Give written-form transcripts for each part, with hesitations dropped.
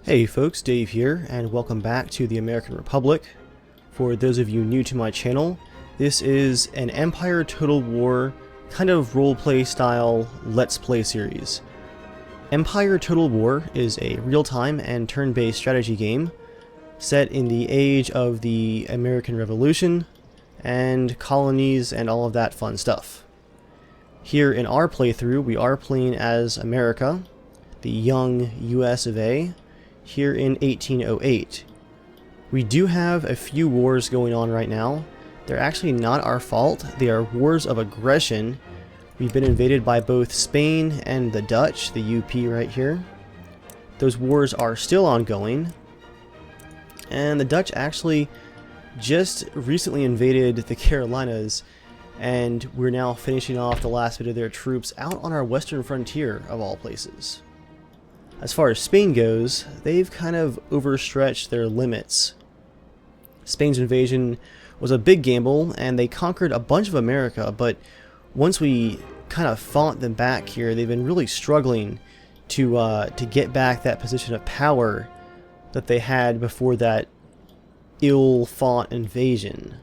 Hey folks, Dave here, and welcome back to the American Republic. For those of you new to my channel, this is an Empire Total War kind of roleplay style Let's Play series. Empire Total War is a real-time and turn-based strategy game set in the age of the American Revolution and colonies and all of that fun stuff. Here in our playthrough, we are playing as America, the young US of A, here in 1808. We do have a few wars going on right now. They're actually not our fault. They are wars of aggression. We've been invaded by both Spain and the Dutch, the UP right here. Those wars are still ongoing. And the Dutch actually just recently invaded the Carolinas, and we're now finishing off the last bit of their troops out on our western frontier, of all places. As far as Spain goes, they've kind of overstretched their limits. Spain's invasion was a big gamble, and they conquered a bunch of America, but once we kind of fought them back here, they've been really struggling to get back that position of power that they had before that ill-fought invasion.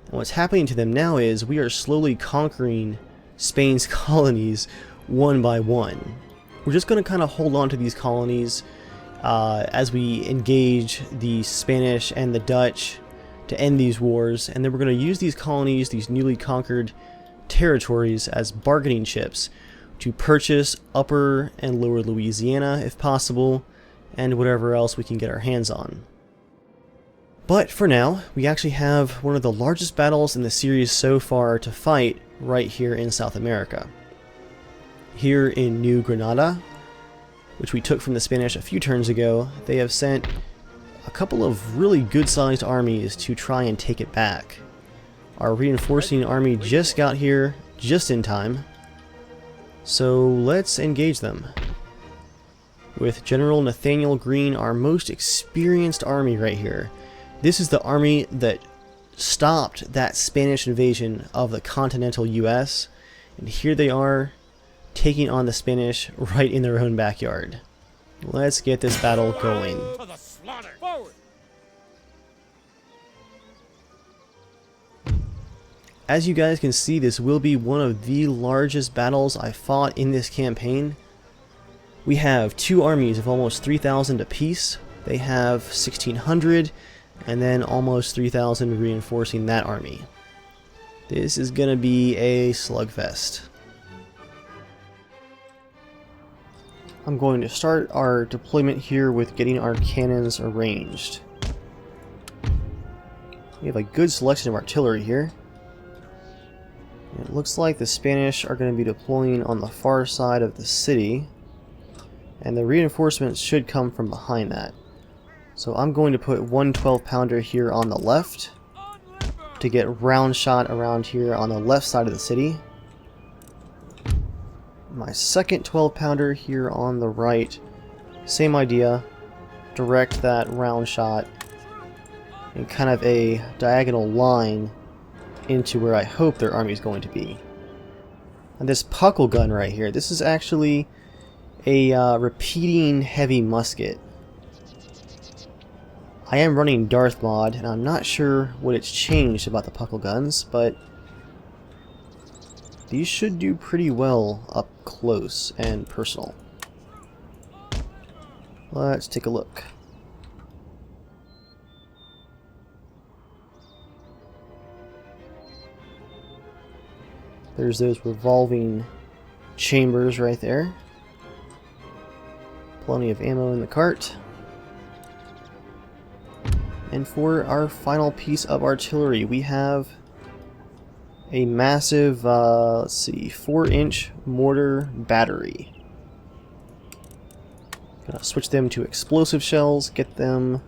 And what's happening to them now is we are slowly conquering Spain's colonies one by one. We're just going to kind of hold on to these colonies as we engage the Spanish and the Dutch to end these wars, and then we're going to use these colonies, these newly conquered territories, as bargaining chips to purchase Upper and Lower Louisiana if possible, and whatever else we can get our hands on. But for now, we actually have one of the largest battles in the series so far to fight right here in South America. Here in New Granada, which we took from the Spanish a few turns ago, they have sent a couple of really good-sized armies to try and take it back. Our reinforcing army just got here just in time, so let's engage them. With General Nathaniel Greene, our most experienced army right here. This is the army that stopped that Spanish invasion of the continental US, and here they are, taking on the Spanish right in their own backyard. Let's get this battle going. As you guys can see, this will be one of the largest battles I fought in this campaign. We have two armies of almost 3,000 apiece. They have 1,600 and then almost 3,000 reinforcing that army. This is gonna be a slugfest. I'm going to start our deployment here with getting our cannons arranged. We have a good selection of artillery here. It looks like the Spanish are going to be deploying on the far side of the city, and the reinforcements should come from behind that. So I'm going to put one 12-pounder here on the left to get round shot around here on the left side of the city. My second 12-pounder here on the right, same idea, direct that round shot in kind of a diagonal line into where I hope their army is going to be. And this puckle gun right here, this is actually a repeating heavy musket. I am running Darth mod, and I'm not sure what it's changed about the puckle guns, but these should do pretty well up close and personal. Let's take a look. There's those revolving chambers right there. Plenty of ammo in the cart. And for our final piece of artillery, we have a massive, let's see, 4-inch mortar battery. Gonna switch them to explosive shells, get them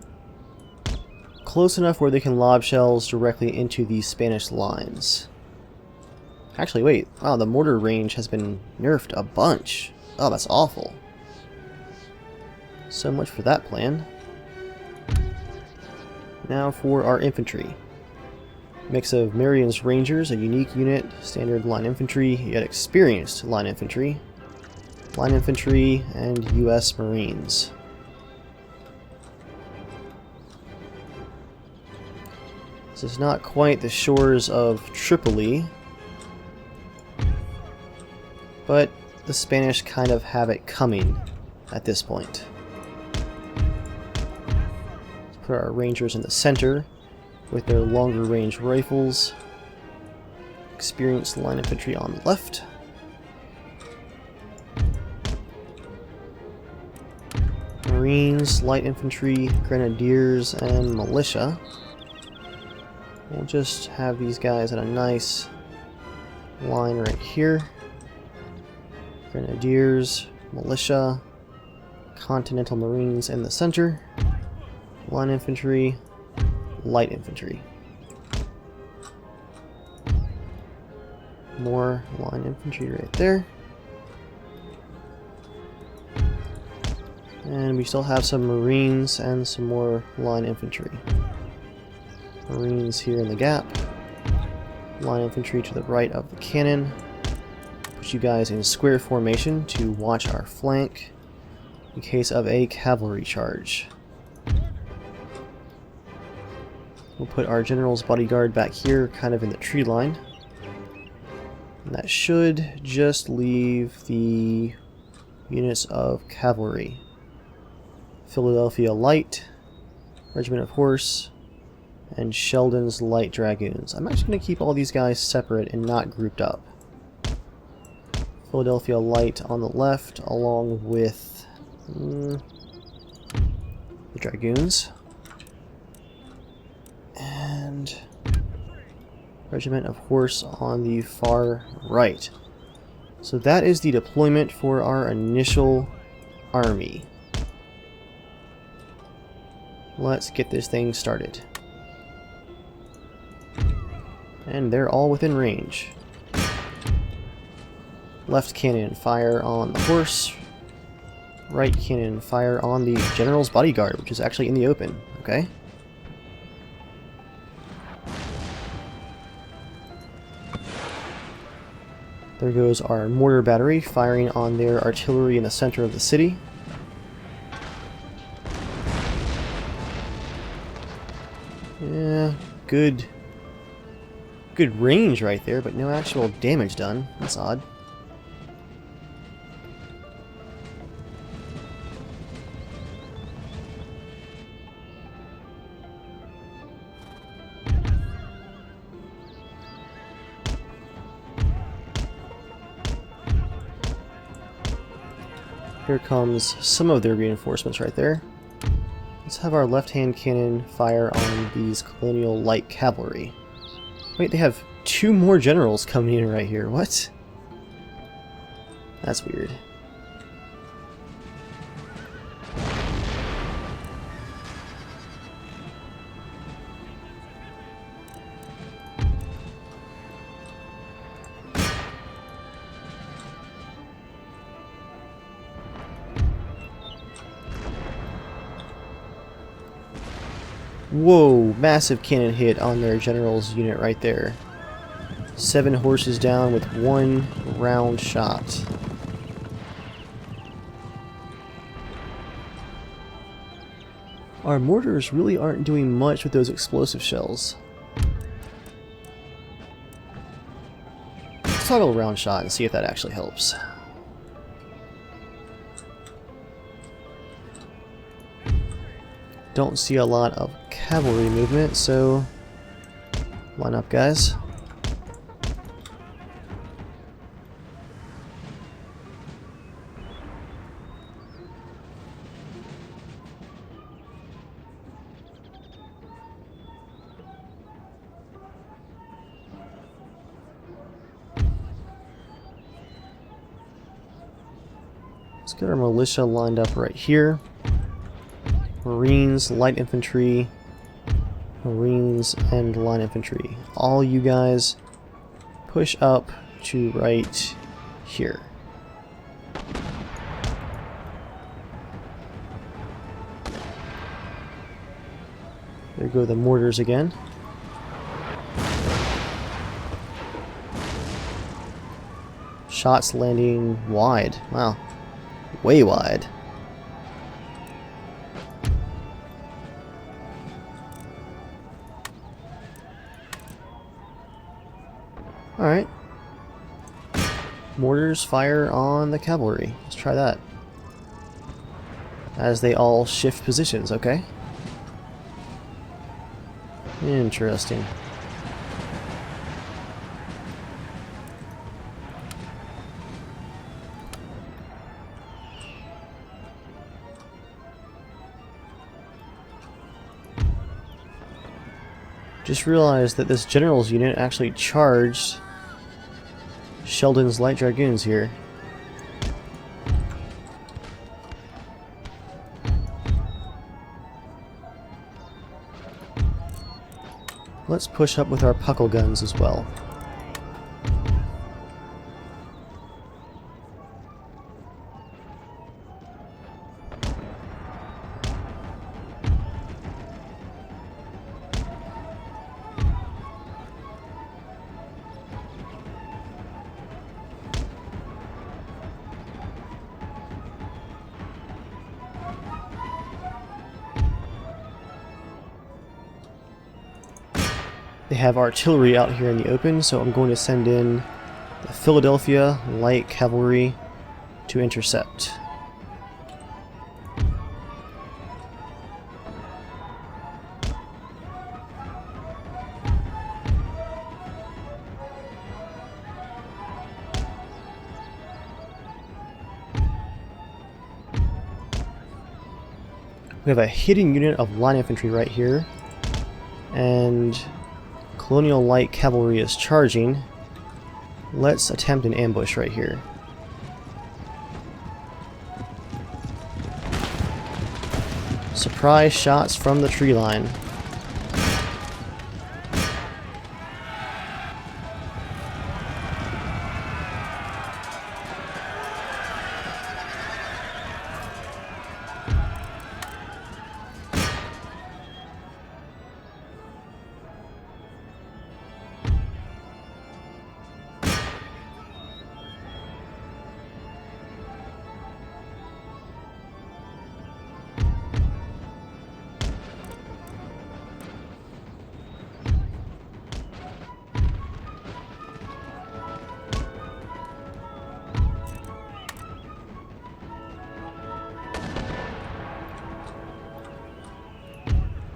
close enough where they can lob shells directly into the Spanish lines. Actually, wait, wow, the mortar range has been nerfed a bunch. Oh, that's awful. So much for that plan. Now for our infantry. Mix of Marion's Rangers, a unique unit, standard line infantry, yet experienced line infantry, and US Marines. This is not quite the shores of Tripoli, but the Spanish kind of have it coming at this point. Let's put our Rangers in the center with their longer range rifles. Experienced line infantry on the left. Marines, light infantry, grenadiers, and militia. We'll just have these guys in a nice line right here. Grenadiers, militia, Continental Marines in the center, line infantry, light infantry. More line infantry right there. And we still have some Marines and some more line infantry. Marines here in the gap. Line infantry to the right of the cannon. Put you guys in square formation to watch our flank in case of a cavalry charge. We'll put our general's bodyguard back here, kind of in the tree line. And that should just leave the units of cavalry. Philadelphia Light, Regiment of Horse, and Sheldon's Light Dragoons. I'm actually going to keep all these guys separate and not grouped up. Philadelphia Light on the left, along with the Dragoons. And Regiment of Horse on the far right. So that is the deployment for our initial army. Let's get this thing started. And they're all within range. Left cannon, fire on the horse. Right cannon, fire on the general's bodyguard, which is actually in the open. Okay. There goes our mortar battery, firing on their artillery in the center of the city. Yeah, good range right there, but no actual damage done. That's odd. Here comes some of their reinforcements right there. Let's have our left-hand cannon fire on these Colonial Light Cavalry. Wait, they have 2 more generals coming in right here. What? That's weird. Whoa, massive cannon hit on their general's unit right there. 7 horses down with 1 round shot. Our mortars really aren't doing much with those explosive shells. Let's toggle round shot and see if that actually helps. Don't see a lot of cavalry movement, so line up, guys. Let's get our militia lined up right here. Marines, light infantry, Marines, and line infantry. All you guys push up to right here. There go the mortars again. Shots landing wide. Wow. Way wide. Alright. Mortars fire on the cavalry. Let's try that. As they all shift positions, okay? Interesting. Just realized that this general's unit actually charged Sheldon's light dragoons here. Let's push up with our puckle guns as well. They have artillery out here in the open, so I'm going to send in the Philadelphia Light Cavalry to intercept. We have a hidden unit of line infantry right here, and Colonial Light Cavalry is charging. Let's attempt an ambush right here. Surprise shots from the tree line.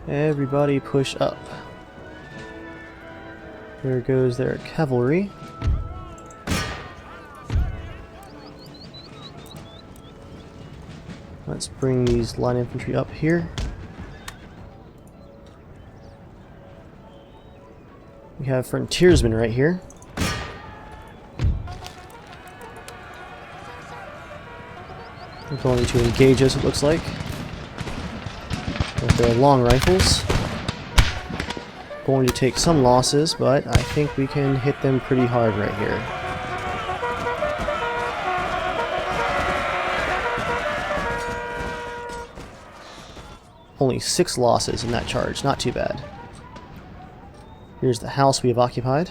Everybody push up. There goes their cavalry. Let's bring these line infantry up here. We have frontiersmen right here. They're going to engage us, it looks like, with their long rifles. Going to take some losses, but I think we can hit them pretty hard right here. Only 6 losses in that charge, not too bad. Here's the house we have occupied.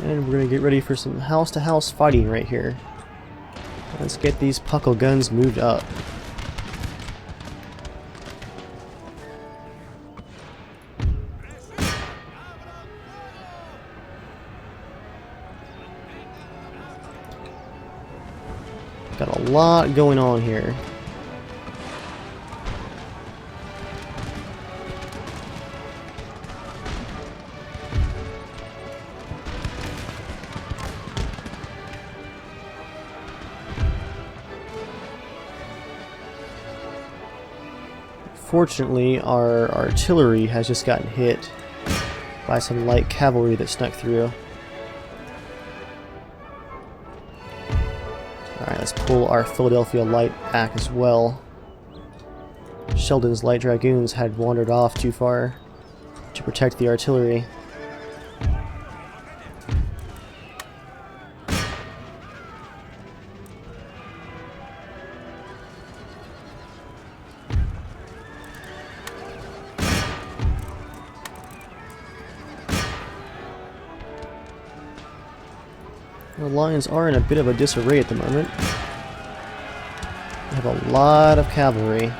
And we're going to get ready for some house-to-house fighting right here. Let's get these puckle guns moved up. Got a lot going on here. Fortunately, our artillery has just gotten hit by some light cavalry that snuck through. Alright, let's pull our Philadelphia Light back as well. Sheldon's Light Dragoons had wandered off too far to protect the artillery. The lines are in a bit of a disarray at the moment. We have a lot of cavalry.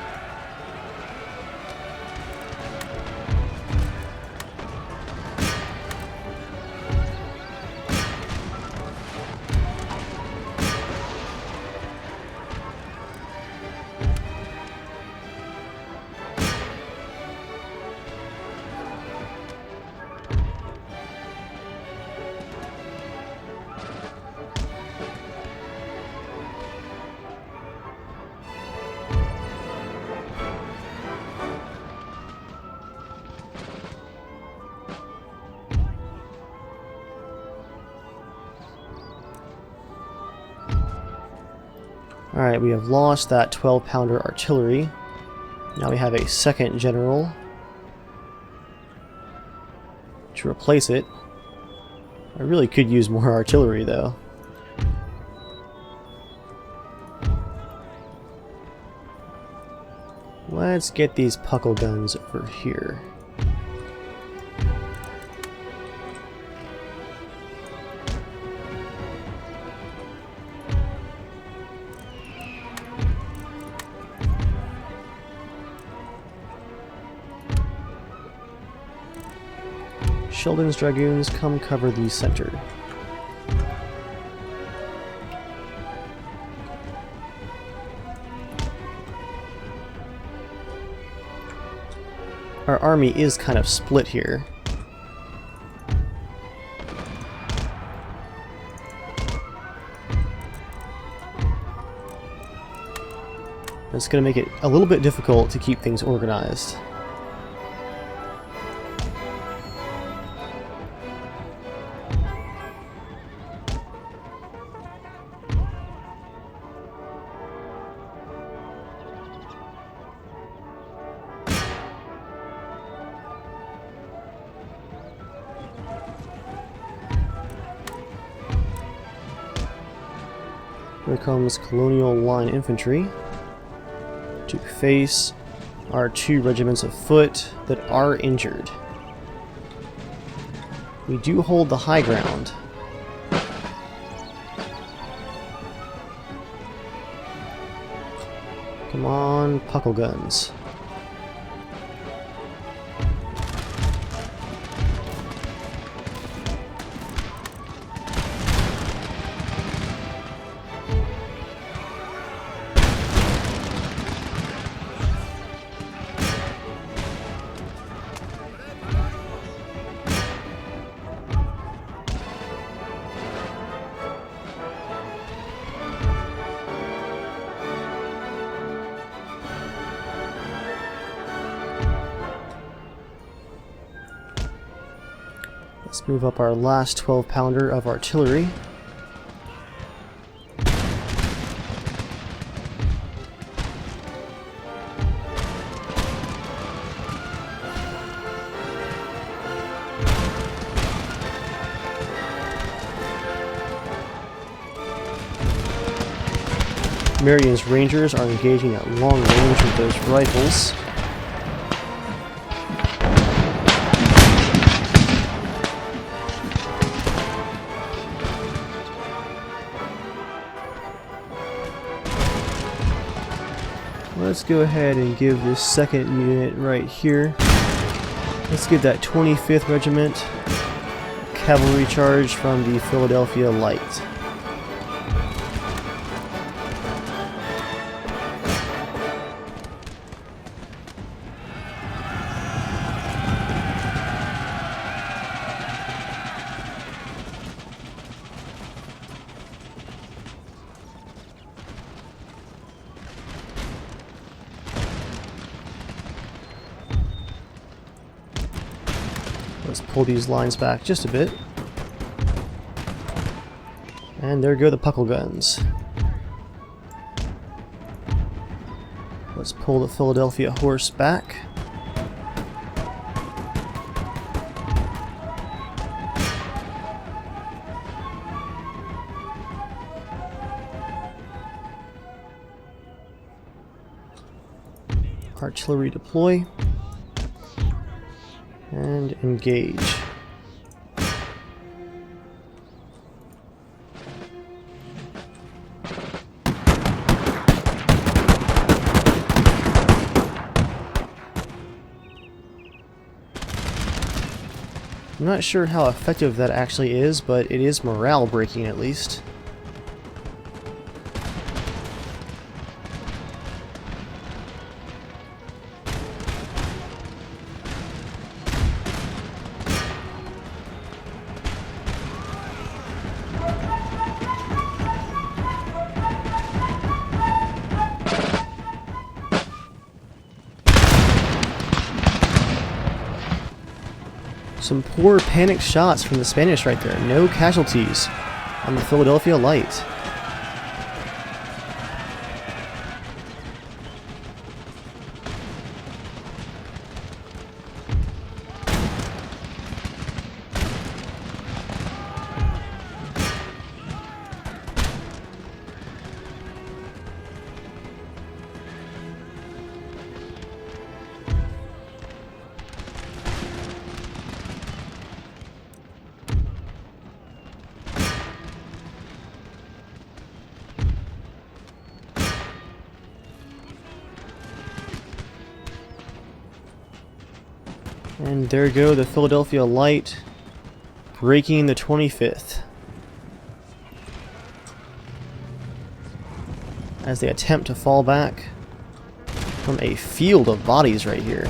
Alright, we have lost that 12-pounder artillery. Now we have a second general to replace it. I really could use more artillery though. Let's get these puckle guns over here. Sheldon's Dragoons, come cover the center. Our army is kind of split here. It's going to make it a little bit difficult to keep things organized. Here comes Colonial Line Infantry to face our 2 regiments of foot that are injured. We do hold the high ground. Come on, puckle guns. Let's move up our last 12-pounder of artillery. Marion's Rangers are engaging at long range with those rifles. Let's go ahead and give this second unit right here. Let's give that 25th Regiment cavalry charge from the Philadelphia Light. Let's pull these lines back just a bit. And there go the puckle guns. Let's pull the Philadelphia Horse back. Artillery deploy. And engage. not sure how effective that actually is, but it is morale breaking at least. Some poor panicked shots from the Spanish right there. No casualties on the Philadelphia Light. And there go the Philadelphia Light, breaking the 25th. As they attempt to fall back from a field of bodies right here.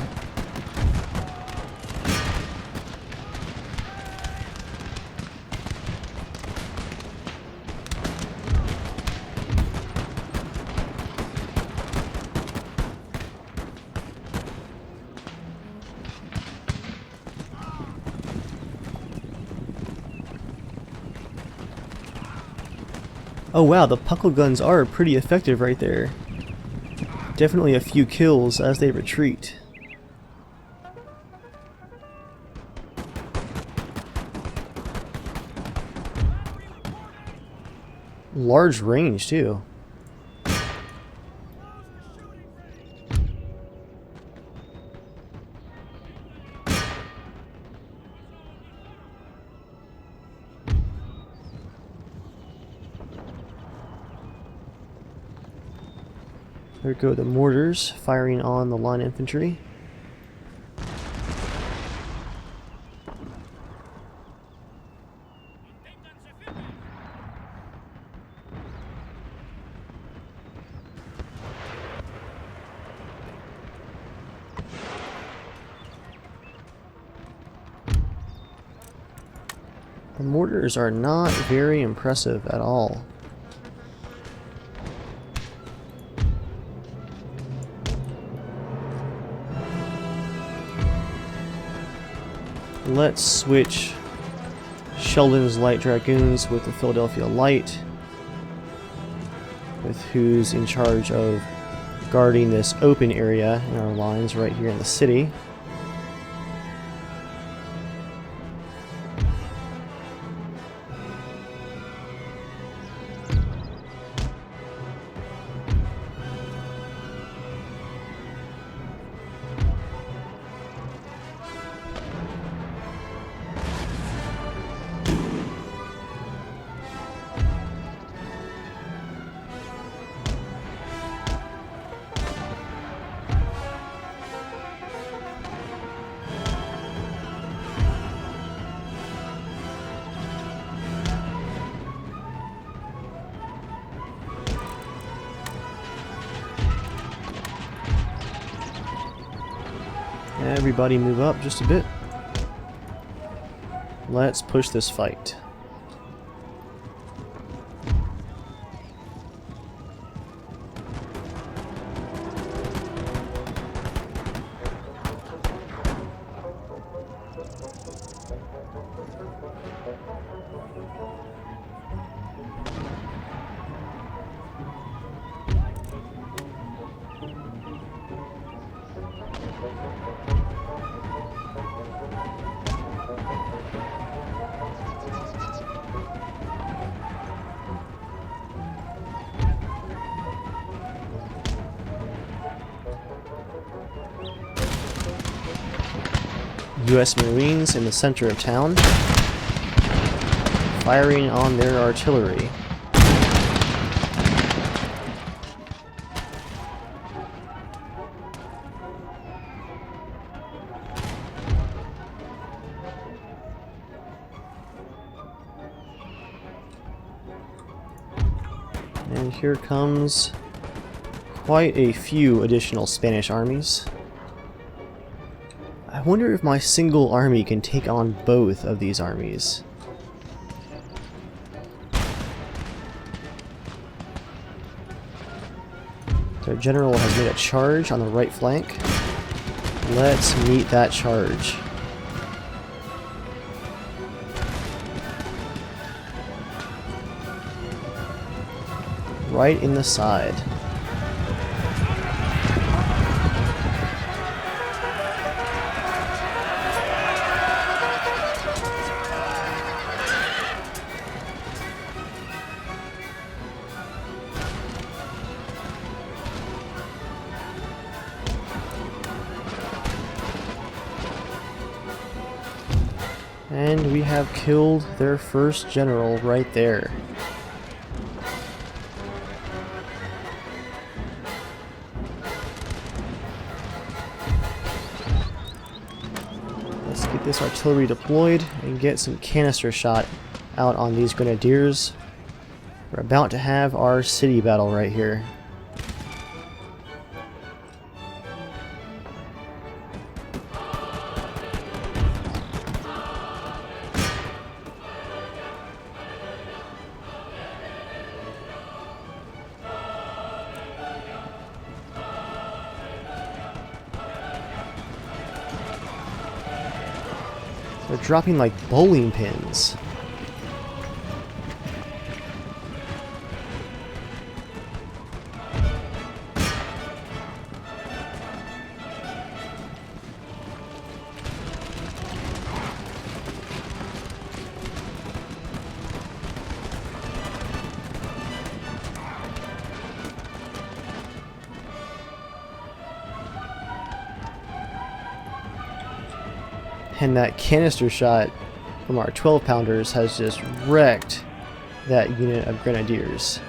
Oh wow, the puckle guns are pretty effective right there. Definitely a few kills as they retreat. Large range too. There go the mortars firing on the line infantry. The mortars are not very impressive at all. Let's switch Sheldon's Light Dragoons with the Philadelphia Light, with who's in charge of guarding this open area in our lines right here in the city. Everybody move up just a bit. Let's push this fight. U.S. Marines in the center of town, firing on their artillery. And here comes quite a few additional Spanish armies. I wonder if my single army can take on both of these armies. Their general has made a charge on the right flank. Let's meet that charge. Right in the side. And we have killed their first general right there. Let's get this artillery deployed and get some canister shot out on these grenadiers. We're about to have our city battle right here. They're dropping like bowling pins. And that canister shot from our 12-pounders has just wrecked that unit of grenadiers.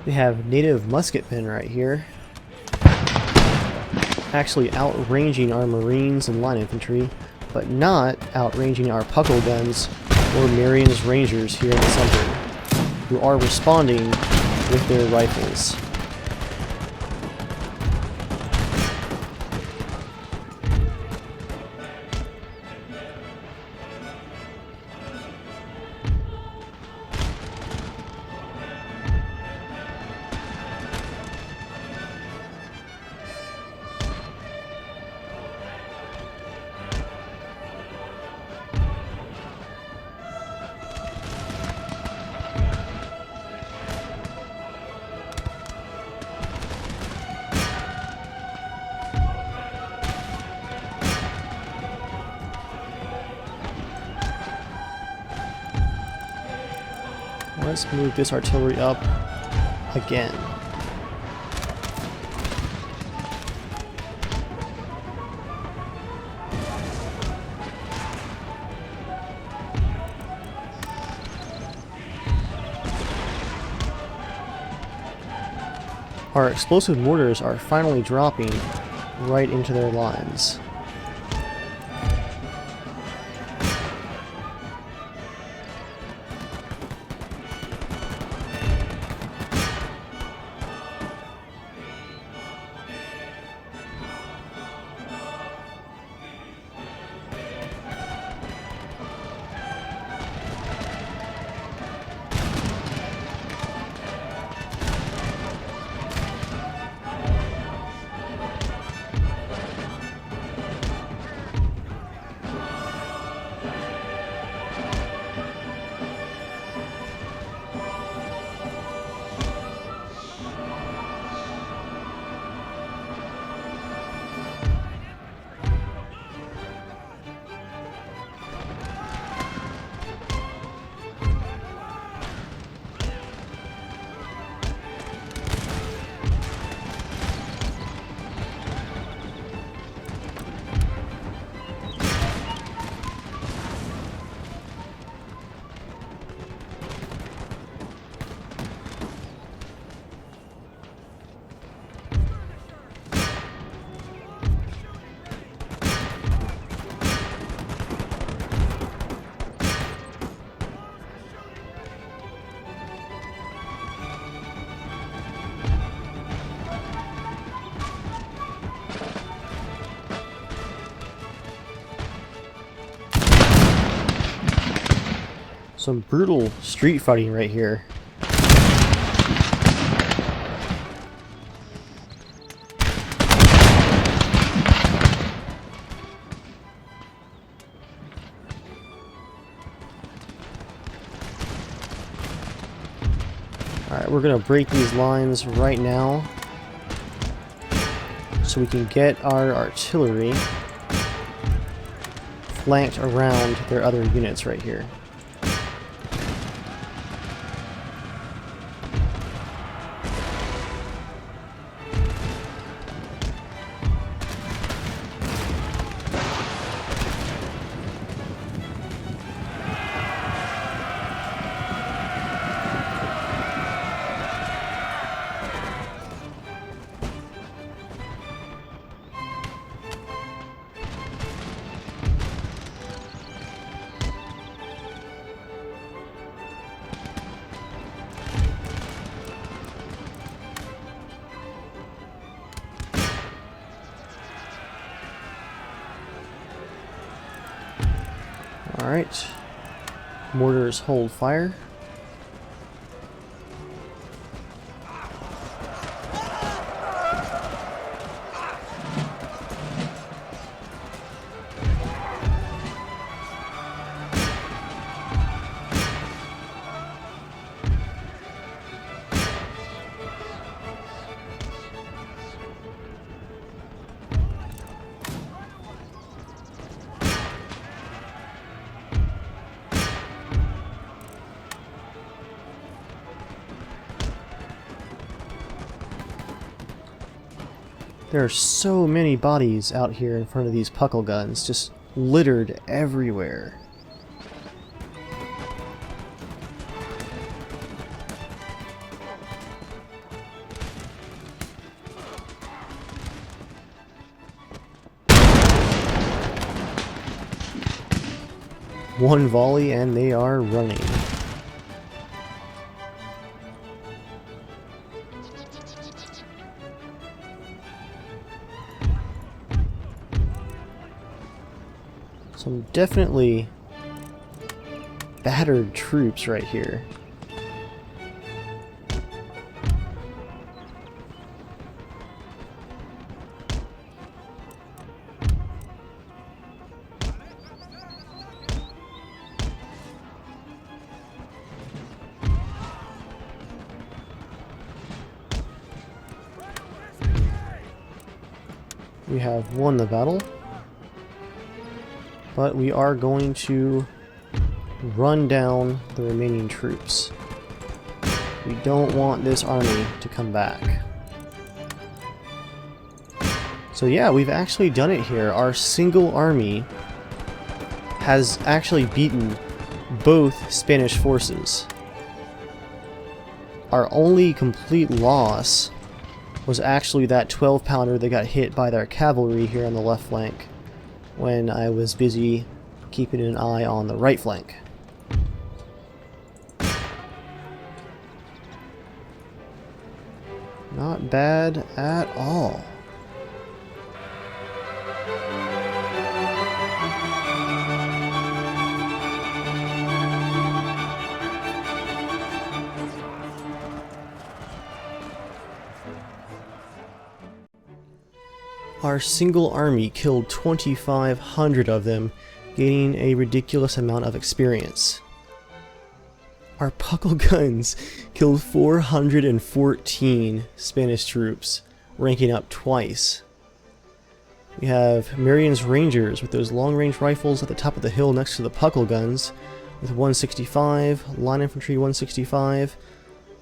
We have native musketmen right here, actually outranging our marines and line infantry, but not outranging our puckle guns or Marion's rangers here in the center, who are responding with their rifles. Let's move this artillery up again. Our explosive mortars are finally dropping right into their lines. Some brutal street fighting right here. Alright, we're going to break these lines right now so we can get our artillery flanked around their other units right here. Alright, mortars hold fire. There are so many bodies out here in front of these puckle guns, just littered everywhere. One volley and they are running. Some definitely battered troops right here. We have won the battle. But we are going to run down the remaining troops. We don't want this army to come back. So yeah, we've actually done it here. Our single army has actually beaten both Spanish forces. Our only complete loss was actually that 12-pounder that got hit by their cavalry here on the left flank, when I was busy keeping an eye on the right flank. Not bad at all. Our single army killed 2,500 of them, gaining a ridiculous amount of experience. Our puckle guns killed 414 Spanish troops, ranking up twice. We have Marion's Rangers with those long-range rifles at the top of the hill next to the puckle guns, with 165, Line Infantry 165,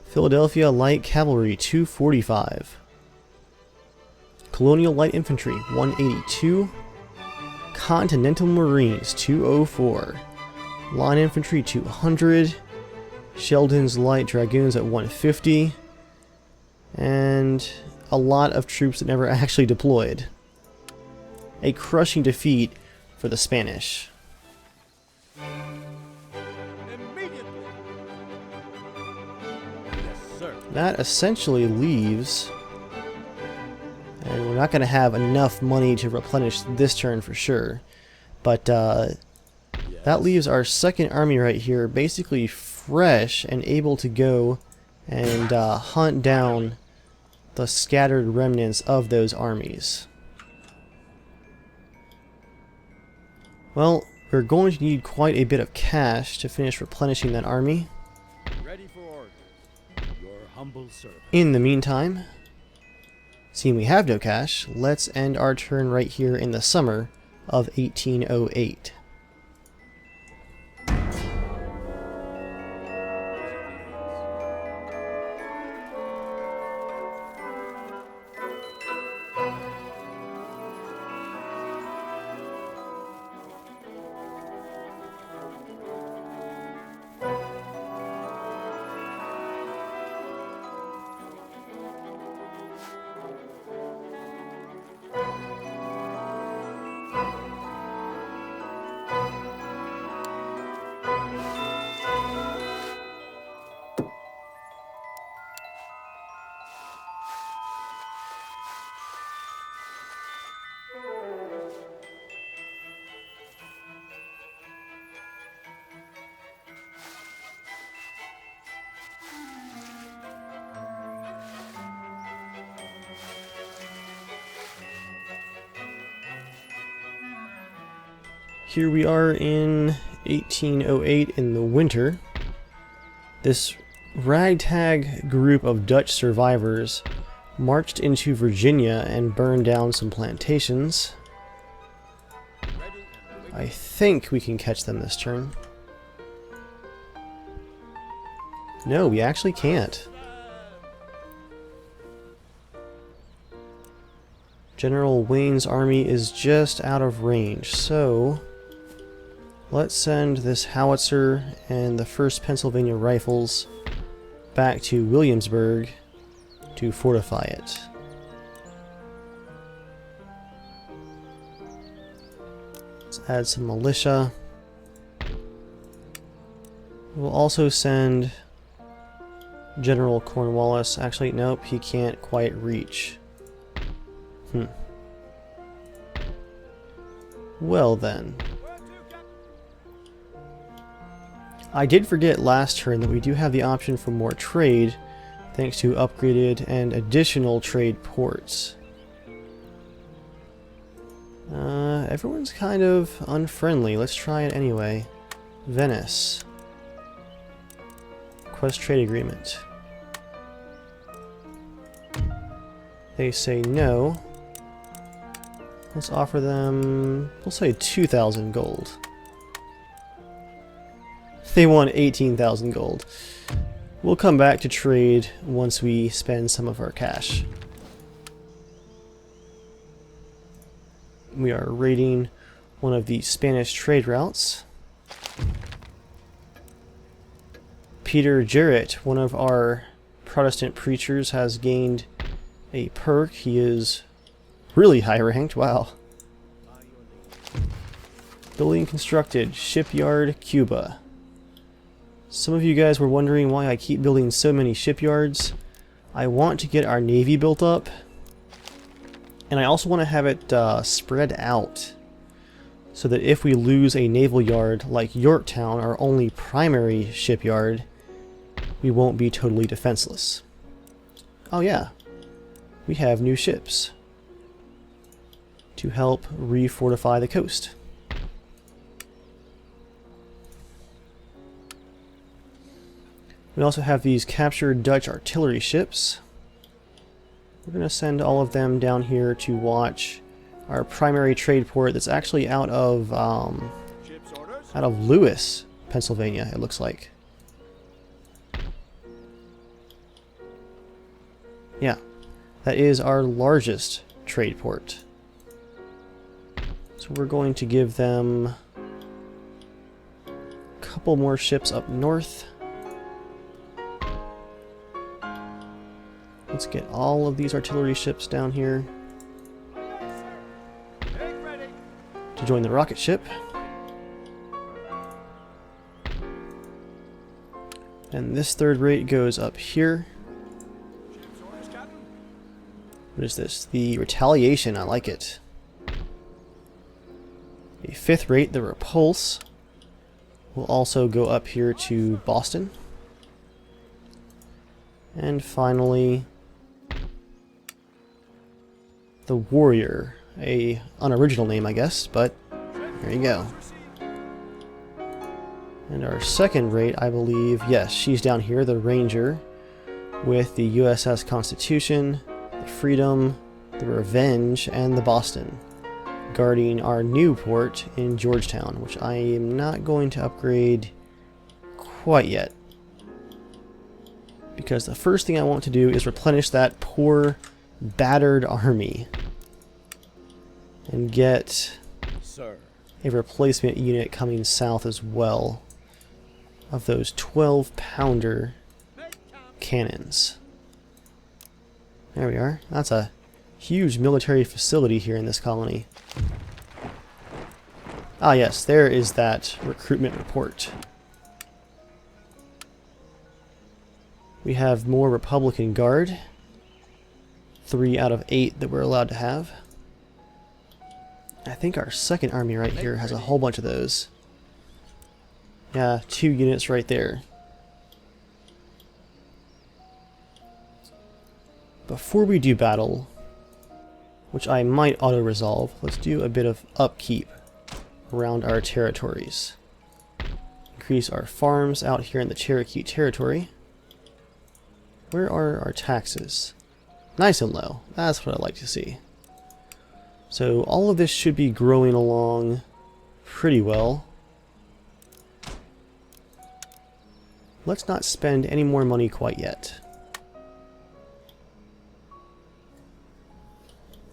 Philadelphia Light Cavalry 245. Colonial Light Infantry 182, Continental Marines 204, Line Infantry 200, Sheldon's Light Dragoons at 150, and a lot of troops that never actually deployed. A crushing defeat for the Spanish. Yes, sir. That essentially leaves... And we're not going to have enough money to replenish this turn for sure. But Yes, That leaves our second army right here basically fresh and able to go and hunt down the scattered remnants of those armies. Well, we're going to need quite a bit of cash to finish replenishing that army. Ready for orders. Your humble servant. In the meantime, seeing we have no cash, let's end our turn right here in the summer of 1808. Here we are in 1808 in the winter. This ragtag group of Dutch survivors marched into Virginia and burned down some plantations. I think we can catch them this turn. No, we actually can't. General Wayne's army is just out of range, so let's send this howitzer and the 1st Pennsylvania Rifles back to Williamsburg to fortify it. Let's add some militia. We'll also send General Cornwallis. Actually, nope, he can't quite reach. Well then. I did forget last turn that we do have the option for more trade, thanks to upgraded and additional trade ports. Everyone's kind of unfriendly. Let's try it anyway. Venice. Quest trade agreement. They say no. Let's offer them, we'll say 2,000 gold. They want 18,000 gold. We'll come back to trade once we spend some of our cash. We are raiding one of the Spanish trade routes. Peter Jarrett, one of our Protestant preachers, has gained a perk. He is really high ranked, wow. Building constructed, Shipyard, Cuba. Some of you guys were wondering why I keep building so many shipyards. I want to get our navy built up, and I also want to have it spread out, so that if we lose a naval yard like Yorktown, our only primary shipyard, we won't be totally defenseless. Oh yeah, we have new ships to help refortify the coast. We also have these captured Dutch artillery ships. We're going to send all of them down here to watch our primary trade port that's actually out of Lewis, Pennsylvania, it looks like. Yeah, that is our largest trade port. So we're going to give them a couple more ships up north. Let's get all of these artillery ships down here to join the rocket ship. And this third rate goes up here. What is this? The Retaliation, I like it. A fifth rate, the Repulse. We'll also go up here to Boston. And finally, the Warrior. A unoriginal name, I guess, but there you go. And our second rate, I believe, yes, she's down here, the Ranger, with the USS Constitution, the Freedom, the Revenge, and the Boston, guarding our new port in Georgetown, which I am not going to upgrade quite yet. Because the first thing I want to do is replenish that poor, battered army. And get a replacement unit coming south as well of those 12-pounder cannons. There we are. That's a huge military facility here in this colony. Ah yes, there is that recruitment report. We have more Republican Guard. 3 out of 8 that we're allowed to have. I think our second army right here has a whole bunch of those. Yeah, 2 units right there. Before we do battle, which I might auto-resolve, let's do a bit of upkeep around our territories. Increase our farms out here in the Cherokee territory. Where are our taxes? Nice and low. That's what I like to see. So all of this should be growing along pretty well. Let's not spend any more money quite yet.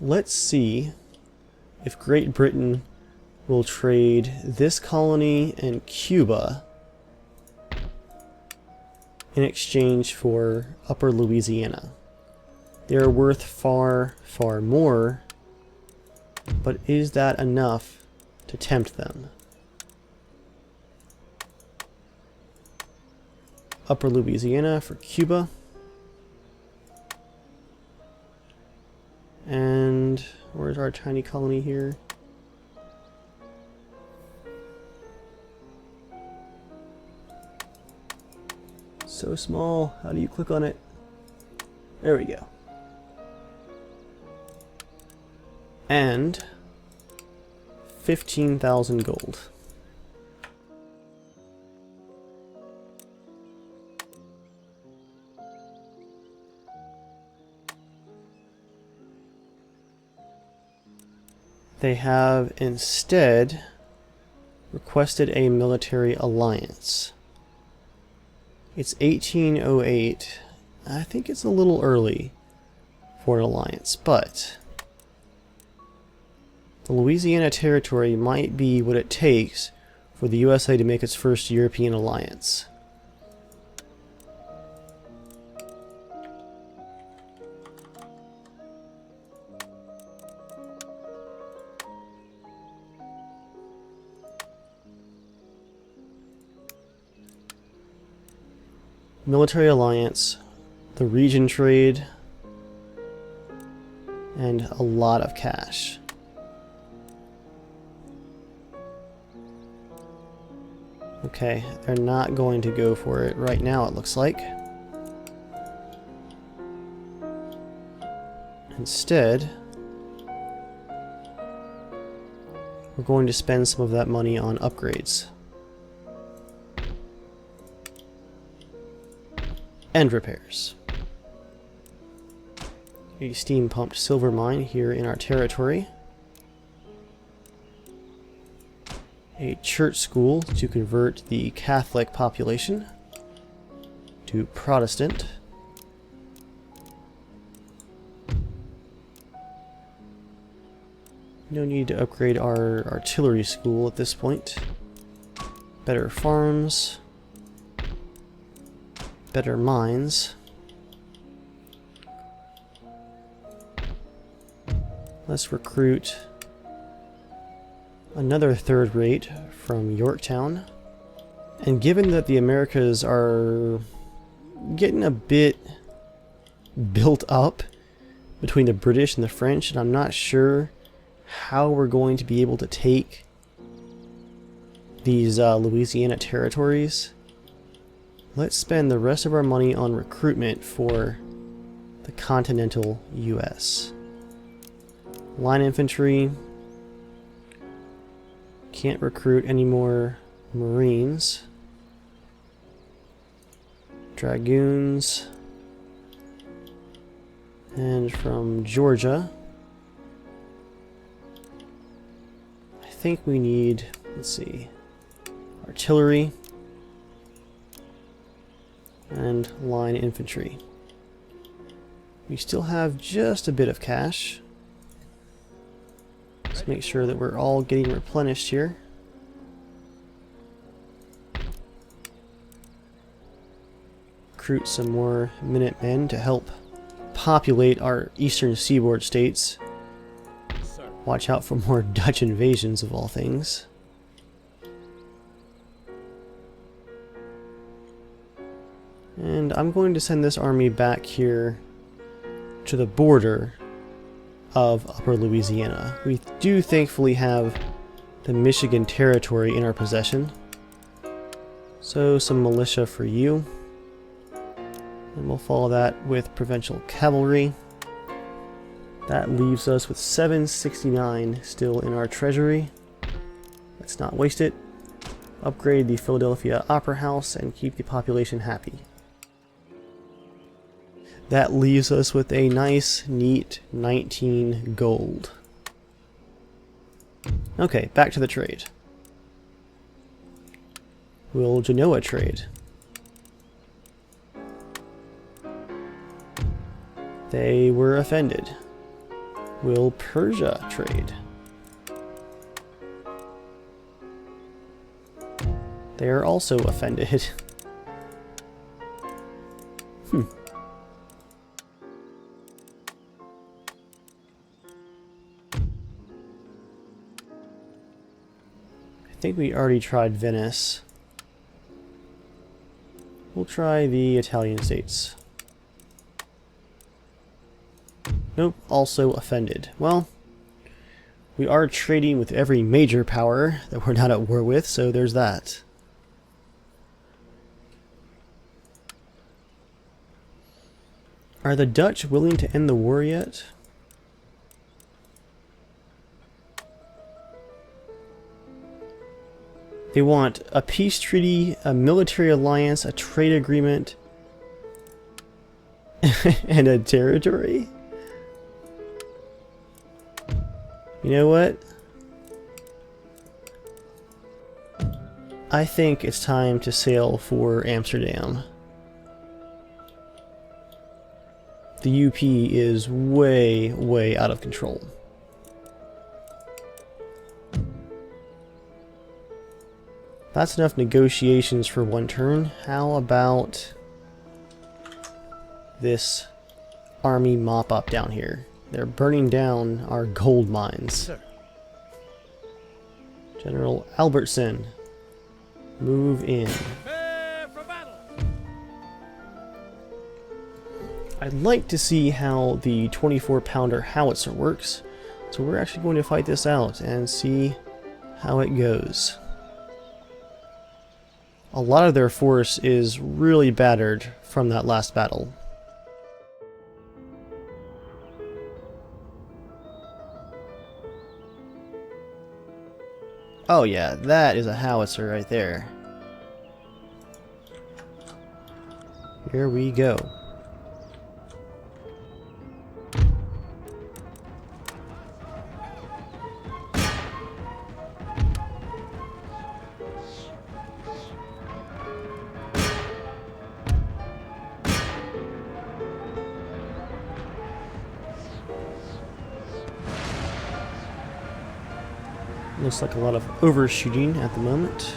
Let's see if Great Britain will trade this colony and Cuba in exchange for Upper Louisiana. They're worth far, far more, but is that enough to tempt them? Upper Louisiana for Cuba. And where's our tiny colony here? So small. How do you click on it? There we go. And 15,000 gold. They have instead requested a military alliance. It's 1808. I think it's a little early for an alliance, but the Louisiana Territory might be what it takes for the USA to make its first European alliance. Military alliance, the region trade, and a lot of cash. Okay, they're not going to go for it right now, it looks like. Instead, we're going to spend some of that money on upgrades. And repairs. A steam-pumped silver mine here in our territory. A church school to convert the Catholic population to Protestant. No need to upgrade our artillery school at this point. Better farms. Better mines. Let's recruit another third rate from Yorktown. And given that the Americas are getting a bit built up between the British and the French, and I'm not sure how we're going to be able to take these Louisiana territories. Let's spend the rest of our money on recruitment for the continental US. Line infantry. Can't recruit any more Marines. Dragoons. And from Georgia, I think we need, let's see, artillery and line infantry. We still have just a bit of cash. Let's make sure that we're all getting replenished here. Recruit some more Minutemen to help populate our eastern seaboard states. Watch out for more Dutch invasions of all things. And I'm going to send this army back here to the border of Upper Louisiana. We do thankfully have the Michigan Territory in our possession. So some militia for you. And we'll follow that with provincial cavalry. That leaves us with 769 still in our treasury. Let's not waste it. Upgrade the Philadelphia Opera House and keep the population happy. That leaves us with a nice, neat 19 gold. Okay, back to the trade. Will Genoa trade? They were offended. Will Persia trade? They are also offended. I think we already tried Venice. We'll try the Italian states. Nope, also offended. Well, we are trading with every major power that we're not at war with, so there's that. Are the Dutch willing to end the war yet? They want a peace treaty, a military alliance, a trade agreement, and a territory? You know what? I think it's time to sail for Amsterdam. The UP is way, way out of control. That's enough negotiations for one turn. How about this army mop-up down here? They're burning down our gold mines. Sir. General Albertson, move in. Prepare for battle. I'd like to see how the 24-pounder howitzer works, so we're actually going to fight this out and see how it goes. A lot of their force is really battered from that last battle. Oh yeah, that is a howitzer right there. Here we go. Looks like a lot of overshooting at the moment.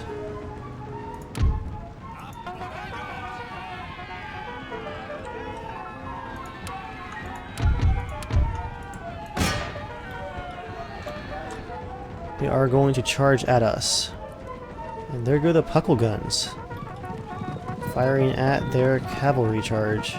They are going to charge at us. And there go the puckle guns, firing at their cavalry charge.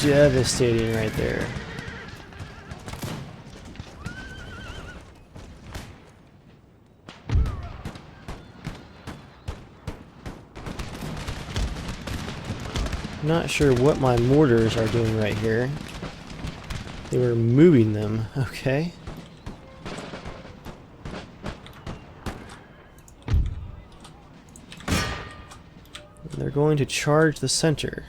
devastating right there. Not sure what my mortars are doing right here. They were moving them, okay. They're going to charge the center.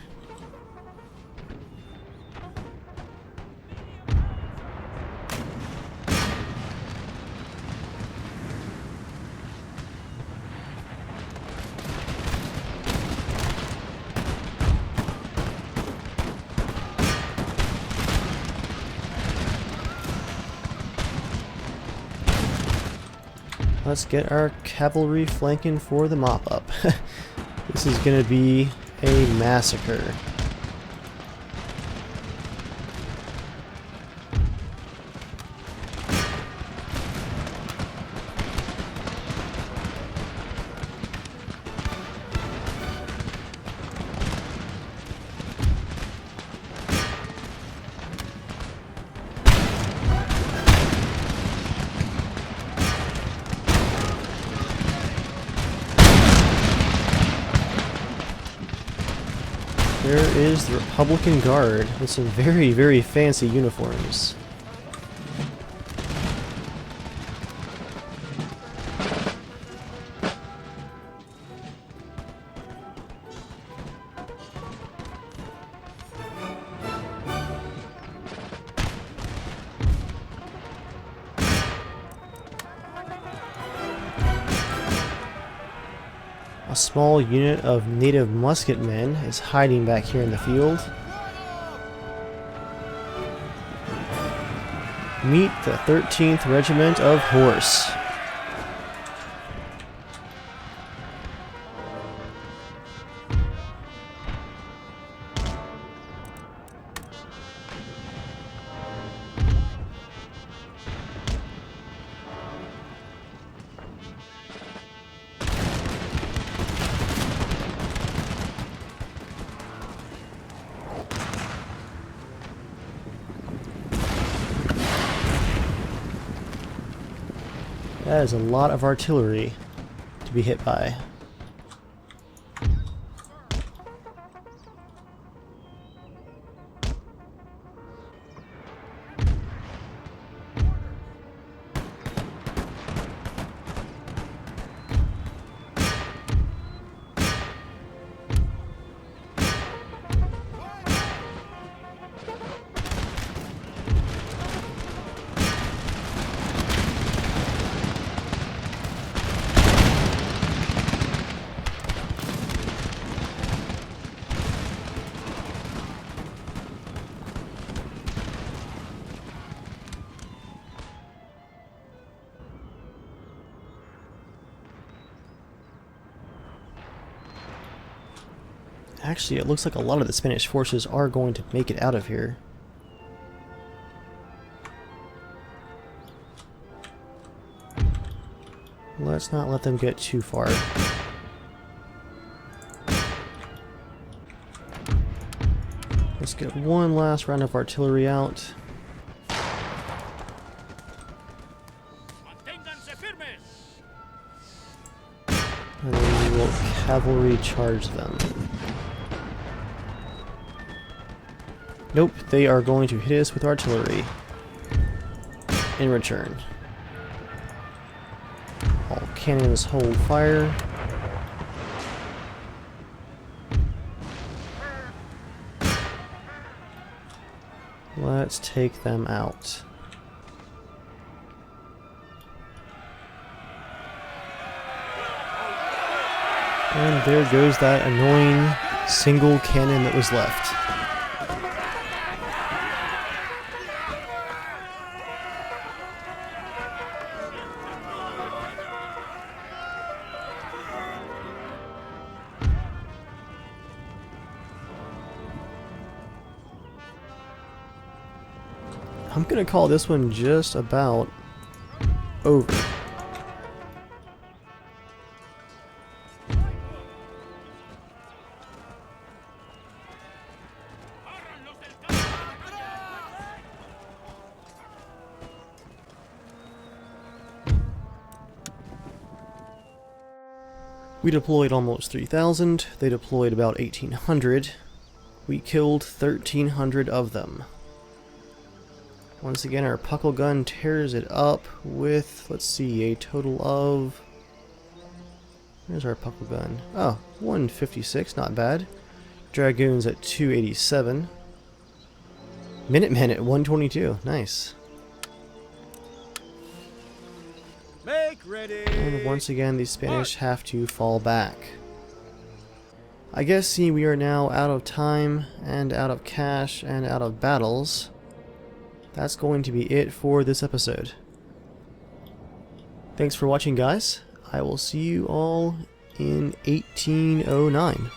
Let's get our cavalry flanking for the mop-up. This is gonna be a massacre. There is the Republican Guard with some very, very fancy uniforms. A small unit of native musketmen is hiding back here in the field. Meet the 13th Regiment of Horse. That is a lot of artillery to be hit by. Actually, it looks like a lot of the Spanish forces are going to make it out of here. Let's not let them get too far. Let's get one last round of artillery out. And then we will cavalry charge them. Nope, they are going to hit us with artillery in return. All cannons hold fire. Let's take them out. And there goes that annoying single cannon that was left. I'm gonna call this one just about over. We deployed almost 3,000, they deployed about 1,800. We killed 1,300 of them. Once again, our puckle gun tears it up with, let's see, a total of... Where's our puckle gun? Oh, 156, not bad. Dragoons at 287. Minutemen at 122, nice. Make ready. And once again, the Spanish have to fall back. I guess, see, we are now out of time, and out of cash, and out of battles. That's going to be it for this episode. Thanks for watching, guys. I will see you all in 1809.